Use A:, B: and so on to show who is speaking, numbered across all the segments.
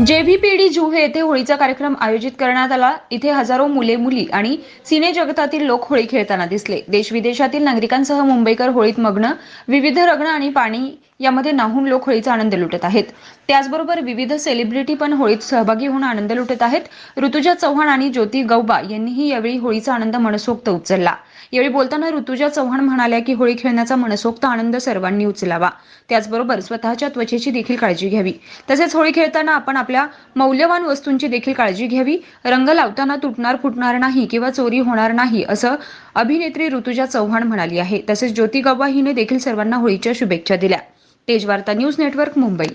A: JVPD जुहे येथे होळीचा कार्यक्रम आयोजित करण्यात आला। इथे हजारो मुले मुली आणि सिने जगतातील लोक होळी खेळताना दिसले। देश विदेशातील नागरिकांसह मुंबईकर होळीत मग्न, विविध रंग आणि पाणी यामध्ये न्हाऊन लोक होळीचा आनंद लुटत आहेत। त्याचबरोबर विविध सेलिब्रिटी पण होळीत सहभागी होऊन आनंद लुटत आहेत। ऋतुजा चव्हाण आणि ज्योती गौबा यांनीही यावेळी होळीचा आनंद मनसोक्त उचलला। यावेळी बोलताना ऋतुजा चव्हाण म्हणाल्या की होळी खेळण्याचा मनसोक्त आनंद सर्वांनी उचलावा, त्याचबरोबर स्वतःच्या त्वचेची देखील काळजी घ्यावी। तसेच होळी खेळताना आपण आपल्या मौल्यवान वस्तूंची देखील काळजी घ्यावी। रंग लावताना तुटणार फुटणार नाही किंवा चोरी होणार नाही असं अभिनेत्री ऋतुजा चव्हाण म्हणाली आहे। तसेच ज्योती गौबा हिने देखील सर्वांना होळीच्या शुभेच्छा दिल्या। Tejvarta news network, Mumbai.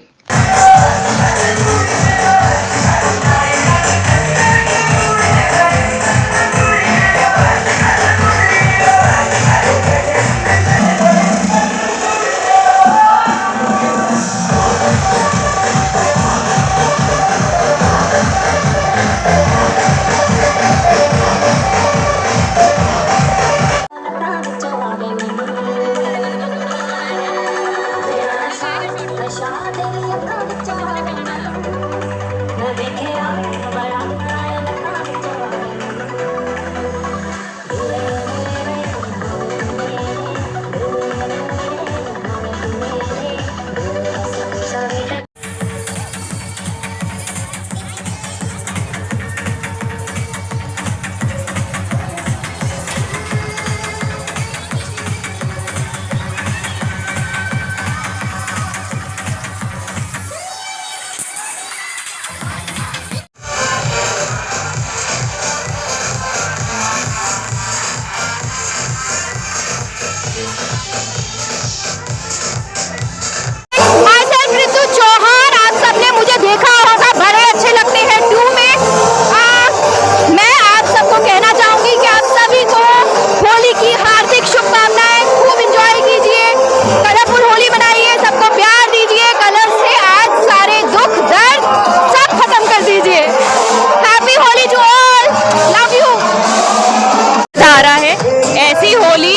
B: ऐसी होली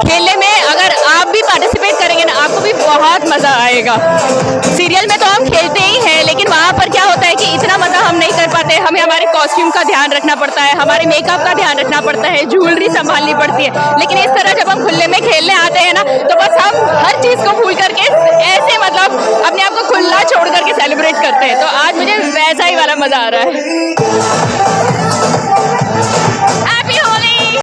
B: खेलने में अगर आप भी पार्टिसिपेट करेंगे ना, आपको भी बहुत मज़ा आएगा। सीरियल में तो हम खेलते ही हैं, लेकिन वहाँ पर क्या होता है कि इतना मज़ा हम नहीं कर पाते। हमें हमारे कॉस्ट्यूम का ध्यान रखना पड़ता है, हमारे मेकअप का ध्यान रखना पड़ता है, ज्वेलरी संभालनी पड़ती है। लेकिन इस तरह जब हम खुले में खेलने आते हैं ना, तो बस हम हर चीज़ को भूल करके ऐसे मतलब अपने आप को खुला छोड़ करके सेलिब्रेट करते हैं। तो आज मुझे वैसा ही वाला मज़ा आ रहा है।